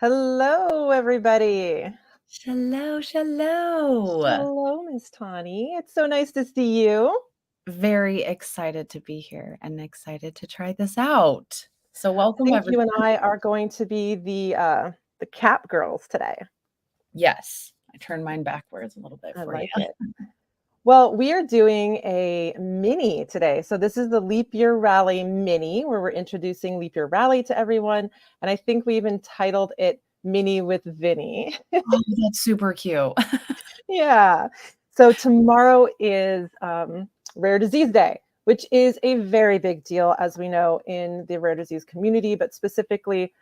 Hello, everybody. Hello, hello. Hello, Miss Tawnie. It's so nice to see you. Very excited to be here and excited to try this out. So I welcome think you and I everybody. are going to be the Cap Girls today. Yes, I turned mine backwards a little bit I for you. like it. Well, we are doing a mini today. So this is the Leap Year Rally mini, where we're introducing Leap Year Rally to everyone. And I think we even titled it Mini with Vinny. Oh, that's super cute. Yeah. So tomorrow is Rare Disease Day, which is a very big deal, as we know, in the rare disease community. But specifically,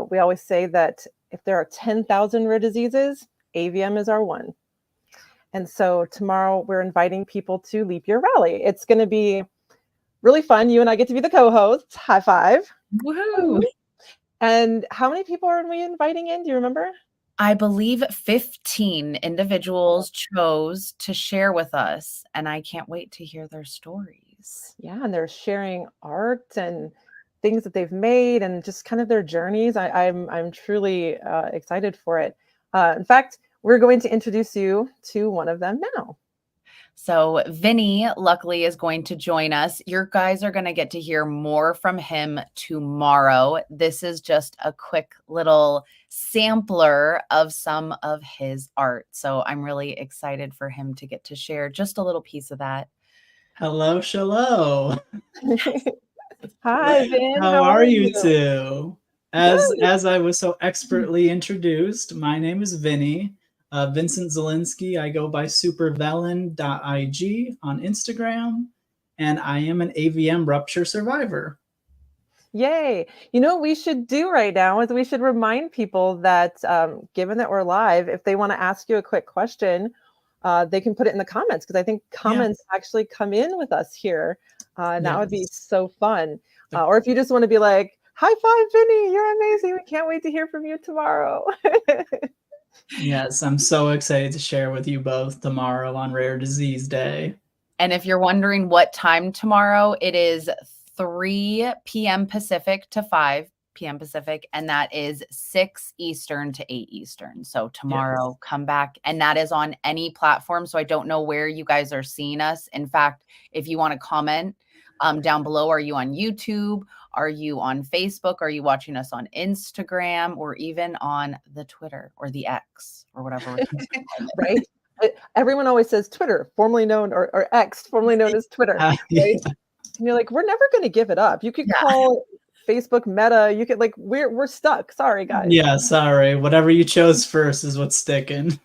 we always say that if there are 10,000 rare diseases, AVM is our one. And so tomorrow we're inviting people to Leap Year Rally. It's going to be really fun. You and I get to be the co-hosts. High five. Woohoo. And how many people are we inviting in? Do you remember? I believe 15 individuals chose to share with us, and I can't wait to hear their stories. Yeah, and they're sharing art and things that they've made and just kind of their journeys. I'm truly excited for it. In fact, we're going to introduce you to one of them now. So, Vinny, luckily, is going to join us. Your guys are going to get to hear more from him tomorrow. This is just a quick little sampler of some of his art. So, I'm really excited for him to get to share just a little piece of that. Hello, shalom. Hi, Vin. How How are are you you? two? As Good. as I was so expertly introduced, my name is Vinny, Vincent Zelinsky. I go by supervelin.ig on Instagram, and I am an AVM rupture survivor. Yay. You know what we should do right now is we should remind people that given that we're live, if they want to ask you a quick question, they can put it in the comments because I think Yeah. comments actually come in with us here. And that would be Yes. so fun. Or if you just want to be like, high five, Vinny, you're amazing. We can't wait to hear from you tomorrow. Yes, I'm so excited to share with you both tomorrow on Rare Disease Day. And if you're wondering what time tomorrow, it is 3 p.m. Pacific to 5 p.m. Pacific, and that is 6 Eastern to 8 Eastern. So tomorrow, Yes. come back, and that is on any platform. So I don't know where you guys are seeing us. In fact, if you want to comment down below, are you on YouTube? Are you on Facebook? Are you watching us on Instagram or even on the Twitter or the X or whatever? Right? Everyone always says Twitter, formerly known, or X, formerly known as Twitter, Yeah. right? And you're like, we're never going to give it up. You could Yeah. call Facebook Meta. You could like, we're stuck. Sorry, guys. Yeah, sorry. Whatever you chose first is what's sticking.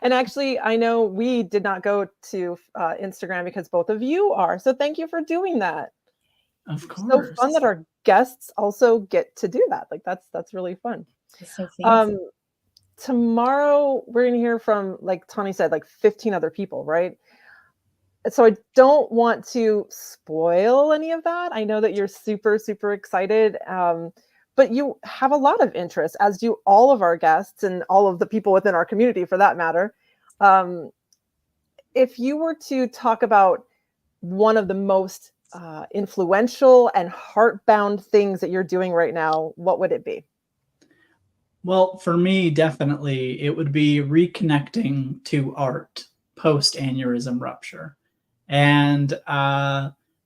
And actually, I know we did not go to Instagram because both of you are. So thank you for doing that. Of So fun course. that our guests also get to do that. Like that's really fun. It's so fancy. Um, Tomorrow we're gonna hear from, like Tawnie said, like 15 other people, right? So I don't want to spoil any of that. I know that you're super, super excited. But you have a lot of interest, as do all of our guests and all of the people within our community for that matter. Um, if you were to talk about one of the most influential and heartbound things that you're doing right now, what would it be? Well, for me, definitely, it would be reconnecting to art post aneurysm rupture. And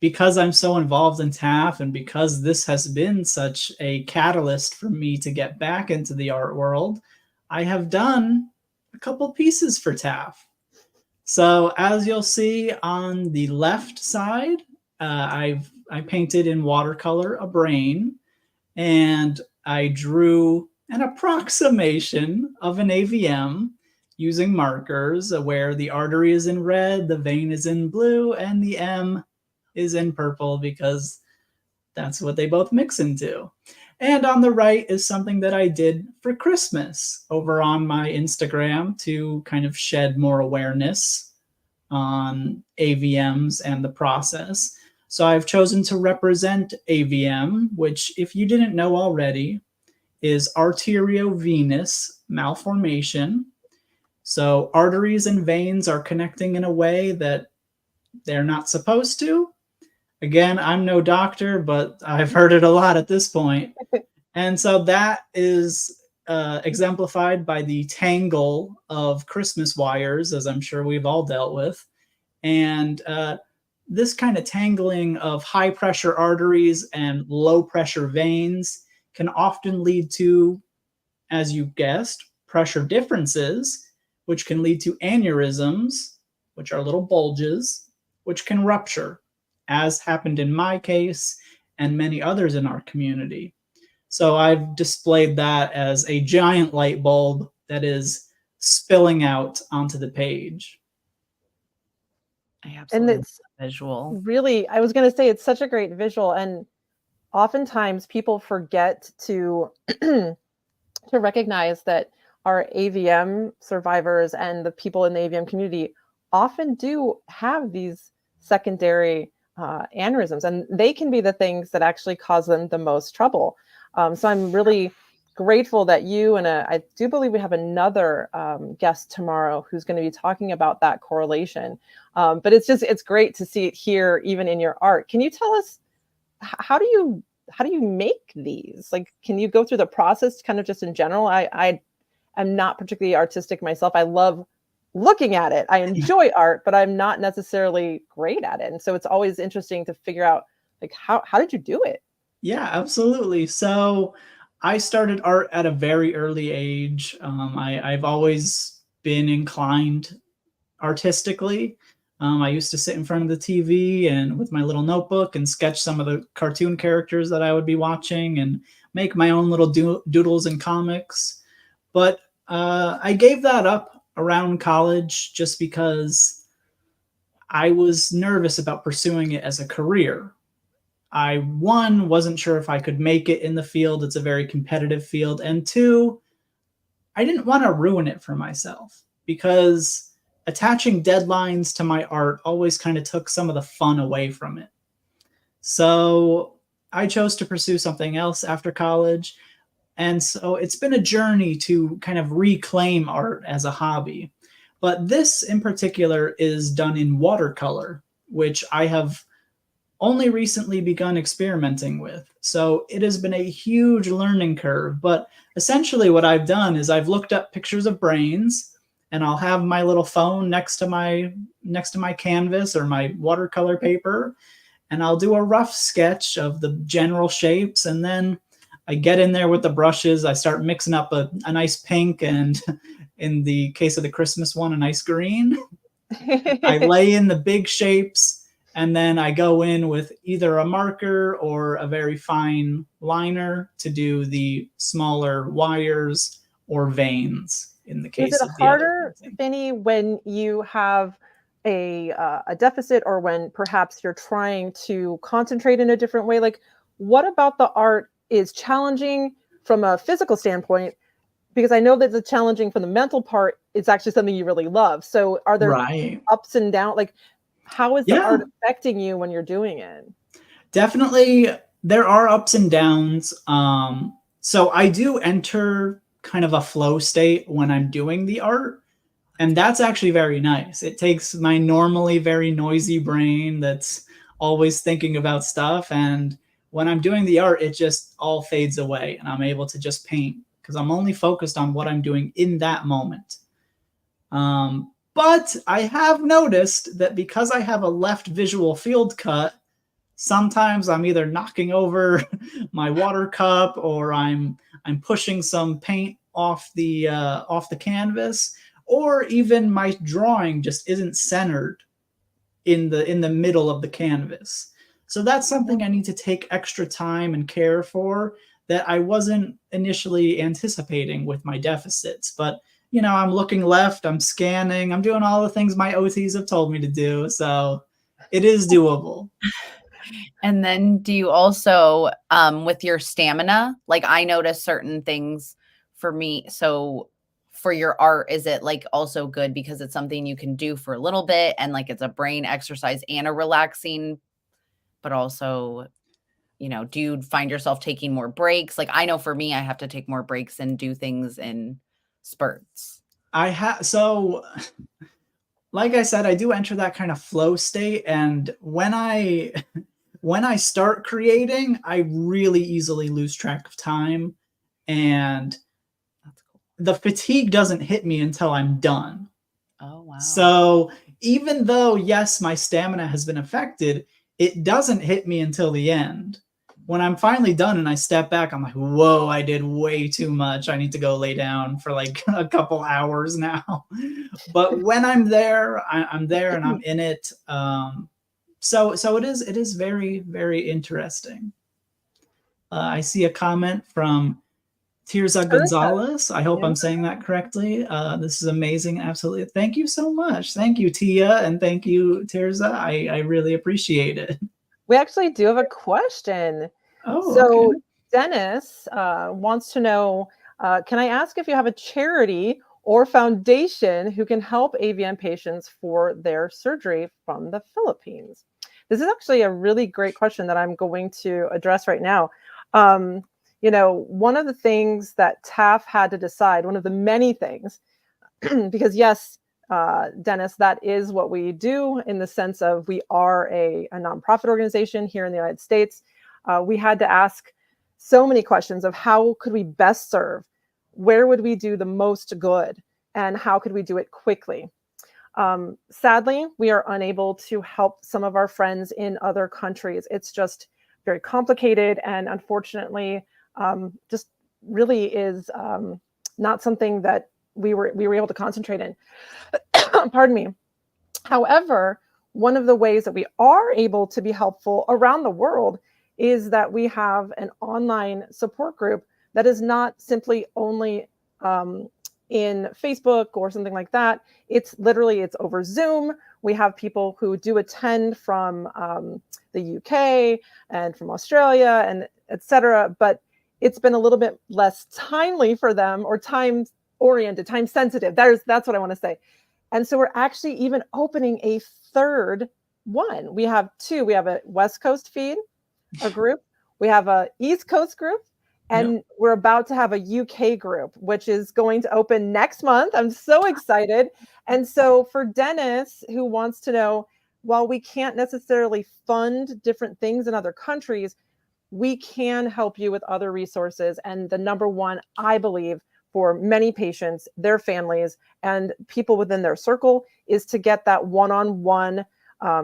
because I'm so involved in TAAF and because this has been such a catalyst for me to get back into the art world, I have done a couple pieces for TAAF. So as you'll see on the left side, I painted in watercolor a brain, and I drew an approximation of an AVM using markers where the artery is in red, the vein is in blue, and the M is in purple because that's what they both mix into. And on the right is something that I did for Christmas over on my Instagram to kind of shed more awareness on AVMs and the process. So I've chosen to represent AVM, which, if you didn't know already, is arteriovenous malformation. So arteries and veins are connecting in a way that they're not supposed to. Again, I'm no doctor, but I've heard it a lot at this point. And so that is exemplified by the tangle of Christmas wires, as I'm sure we've all dealt with. And this kind of tangling of high pressure arteries and low pressure veins can often lead to, as you guessed, pressure differences, which can lead to aneurysms, which are little bulges, which can rupture, as happened in my case and many others in our community. So I've displayed that as a giant light bulb that is spilling out onto the page. I And absolutely love it's the visual. really, I was going to say, it's such a great visual. And oftentimes people forget to to recognize that our AVM survivors and the people in the AVM community often do have these secondary aneurysms, and they can be the things that actually cause them the most trouble. So I'm really grateful that you and I do believe we have another guest tomorrow who's going to be talking about that correlation. But it's great to see it here, even in your art. Can you tell us how do you make these? Like, can you go through the process kind of just in general? I am not particularly artistic myself. I love looking at it. I enjoy art, but I'm not necessarily great at it. And so it's always interesting to figure out, like, how did you do it? Yeah, absolutely. So I started art at a very early age. I've always been inclined artistically. I used to sit in front of the TV and with my little notebook and sketch some of the cartoon characters that I would be watching and make my own little doodles and comics. But I gave that up around college just because I was nervous about pursuing it as a career. I, one, wasn't sure if I could make it in the field. It's a very competitive field. And two, I didn't want to ruin it for myself because attaching deadlines to my art always kind of took some of the fun away from it. So I chose to pursue something else after college. And so it's been a journey to kind of reclaim art as a hobby. But this in particular is done in watercolor, which I have only recently begun experimenting with. So it has been a huge learning curve. But essentially what I've done is I've looked up pictures of brains, and I'll have my little phone next to my canvas or my watercolor paper, and I'll do a rough sketch of the general shapes, and then I get in there with the brushes. I start mixing up a nice pink, and in the case of the Christmas one, a nice green. I lay in the big shapes, and then I go in with either a marker or a very fine liner to do the smaller wires or veins in the case Is it of the other harder, painting. Vinny, when you have a deficit, or when perhaps you're trying to concentrate in a different way? Like, what about the art is challenging from a physical standpoint? Because I know that the challenging from the mental part is actually something you really love. So are there Right. ups and downs? Like, how is the Yeah, art affecting you when you're doing it? definitely there are ups and downs. So I do enter kind of a flow state when I'm doing the art. And that's actually very nice. It takes my normally very noisy brain that's always thinking about stuff. And when I'm doing the art, it just all fades away and I'm able to just paint because I'm only focused on what I'm doing in that moment. But I have noticed that because I have a left visual field cut, sometimes I'm either knocking over my water cup or I'm pushing some paint off the canvas, or even my drawing just isn't centered in the middle of the canvas. So that's something I need to take extra time and care for that I wasn't initially anticipating with my deficits. But I'm looking left, I'm scanning, I'm doing all the things my OTs have told me to do. So it is doable. And then do you also, with your stamina, like I notice certain things for me. So for your art, is it like also good because it's something you can do for a little bit and like it's a brain exercise and a relaxing, but also, do you find yourself taking more breaks? Like I know for me, I have to take more breaks and do things in spurts. So like I said, I do enter that kind of flow state. And when I start creating, I really easily lose track of time. And the fatigue doesn't hit me until I'm done. Oh, wow. So even though, yes, my stamina has been affected, it doesn't hit me until the end. When I'm finally done and I step back, I'm like, whoa, I did way too much. I need to go lay down for like a couple hours now. But when I'm there, I'm there and I'm in it. So it is very, very interesting. I see a comment from Tirza Gonzalez. I hope I'm saying that correctly. This is amazing. Absolutely. Thank you so much. Thank you, Tia, and thank you, Tirza. I really appreciate it. We actually do have a question. Oh, so okay. Dennis wants to know, can I ask if you have a charity or foundation who can help AVN patients for their surgery from the Philippines? This is actually a really great question that I'm going to address right now. You know, one of the things that TAAF had to decide, one of the many things, because yes, Dennis, that is what we do in the sense of we are a nonprofit organization here in the United States. We had to ask so many questions of how could we best serve, where would we do the most good, and how could we do it quickly. Sadly, we are unable to help some of our friends in other countries. It's just very complicated, and unfortunately, just really is not something that we were able to concentrate in. Pardon me. However, one of the ways that we are able to be helpful around the world is that we have an online support group that is not simply only in Facebook or something like that. It's over Zoom. We have people who do attend from the UK and from Australia and etc. But it's been a little bit less timely for them, or time oriented, time sensitive. That's what I want to say. And so we're actually even opening a third one. We have two. We have a West Coast feed, a group. We have a East Coast group. And we're about to have a UK group, which is going to open next month. I'm so excited. And so for Dennis, who wants to know, while we can't necessarily fund different things in other countries, we can help you with other resources. And the number one, I believe, for many patients, their families, and people within their circle is to get that one-on-one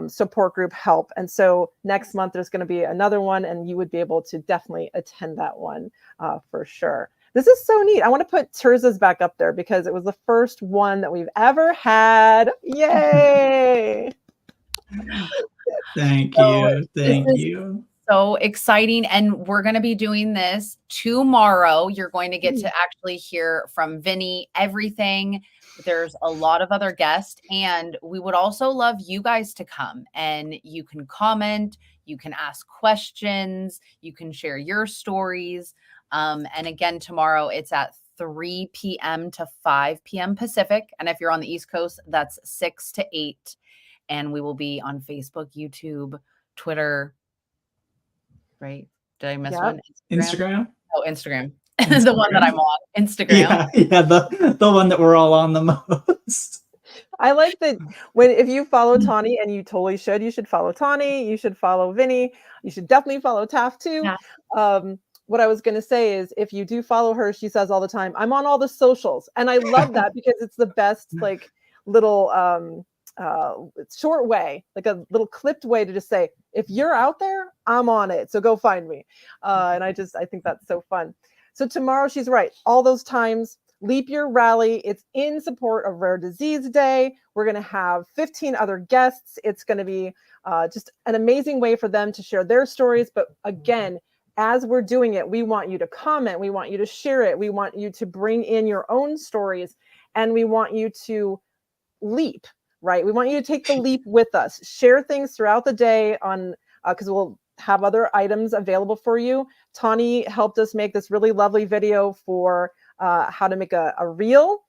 support group help. And so next month, there's going to be another one, and you would be able to definitely attend that one for sure. This is so neat. I want to put Tirza's back up there because it was the first one that we've ever had. Yay! Thank you. Thank you. So exciting. And we're going to be doing this tomorrow. You're going to get to actually hear from Vinny, everything. There's a lot of other guests, and we would also love you guys to come, and you can comment, you can ask questions, you can share your stories. And again, tomorrow it's at 3 p.m. to 5 p.m. Pacific. And if you're on the East Coast, that's 6 to 8. And we will be on Facebook, YouTube, Twitter. Right? Did I miss one? Instagram? Oh, Instagram. The one that I'm on. Instagram. Yeah, the one that we're all on the most. I like that if you follow Tawnie, and you totally should, you should follow Tawnie, you should follow Vinny, you should definitely follow TAAF too. Yeah. What I was going to say is, if you do follow her, she says all the time, I'm on all the socials. And I love that because it's the best, like, little short way, like a little clipped way to just say, if you're out there, I'm on it. So go find me. And I think that's so fun. So tomorrow, she's right. All those times, Leap Year Rally. It's in support of Rare Disease Day. We're going to have 15 other guests. It's going to be just an amazing way for them to share their stories. But again, as we're doing it, we want you to comment. We want you to share it. We want you to bring in your own stories. And we want you to leap, right? We want you to take the leap with us. Share things throughout the day on, because we'll have other items available for you. Tawnie helped us make this really lovely video for how to make a reel.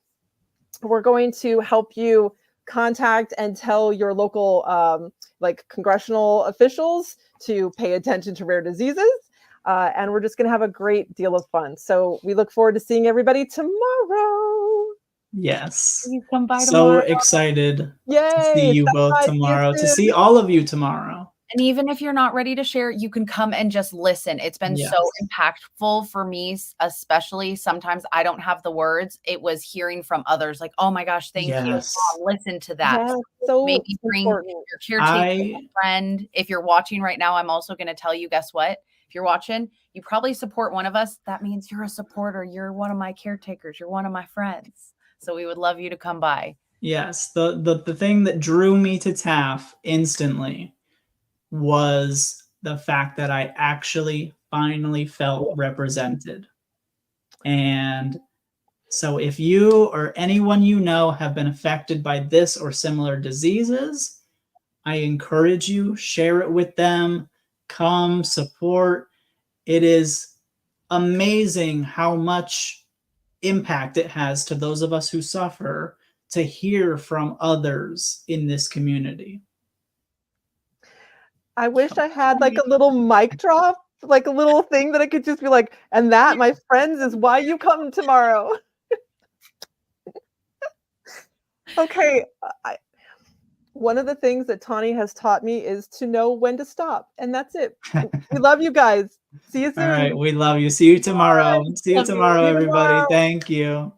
We're going to help you contact and tell your local like congressional officials to pay attention to rare diseases. And we're just going to have a great deal of fun. So we look forward to seeing everybody tomorrow. Yes. You come by so tomorrow. Excited Yay, to see you both tomorrow, to see all of you tomorrow. And even if you're not ready to share, you can come and just listen. It's been so impactful for me, especially sometimes I don't have the words. It was hearing from others like, oh my gosh, thank you. Mom, listen to that. Yeah, so maybe bring important. your caretaker friend. If you're watching right now, I'm also going to tell you, guess what? If you're watching, you probably support one of us. That means you're a supporter. You're one of my caretakers. You're one of my friends. So we would love you to come by. Yes. The thing that drew me to TAAF instantly was the fact that I actually finally felt represented. And so if you or anyone you know have been affected by this or similar diseases, I encourage you, share it with them, come support. It is amazing how much impact it has to those of us who suffer to hear from others in this community. I wish I had like a little mic drop, like a little thing that I could just be like, and that, my friends, is why you come tomorrow. Okay. One of the things that Tawnie has taught me is to know when to stop. And that's it. We love you guys. See you soon. All right. We love you. See you tomorrow. See you tomorrow, everybody. Thank you.